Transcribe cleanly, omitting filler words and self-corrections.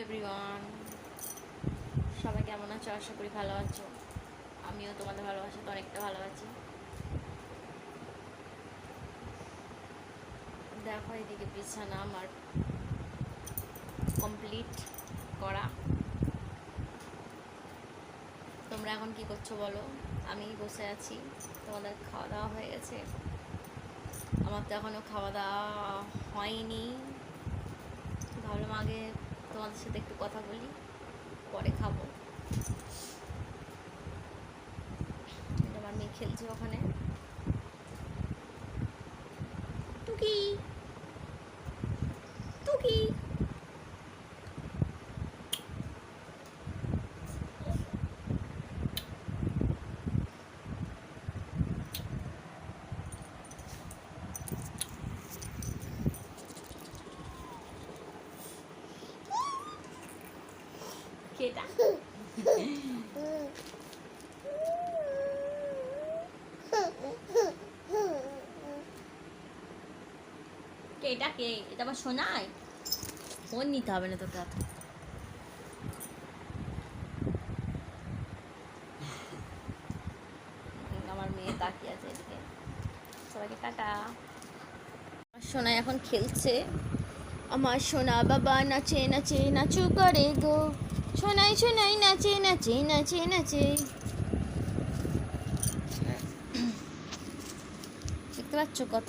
Everyone, সবাই কেমন আছো? আশা করি ভালো আছো। আমিও তোমাদের ভালোবাসাতে অনেকটা ভালো আছি। দেখো এদিকে বিছানা আমার কমপ্লিট করা। তোমরা এখন কি করছো বলো? আমি বসে আছি। তোমাদের খাওয়া দাওয়া হয়ে গেছে? আমার তো এখনো খাওয়া দাওয়া হয়নি। ভাবলাম আগে তোমাদের সাথে একটু কথা বলি, পরে খাবো। আমার মেয়ে খেলছে ওখানে। টুকি টুকি কেটা এটা কে? এটা আবার শোনায়। ফোন নিতে হবে না তোকে। আমার মেয়ে তাকিয়ে আছে এদিকে। সবাইকে টাটা। আমার সোনা এখন খেলছে। আমার সোনা বাবা নাচে নাচে নাচু করে গো, সোনাই সোনাই নাচে নাচে নাচে নাচে। দেখতে পাচ্ছ কত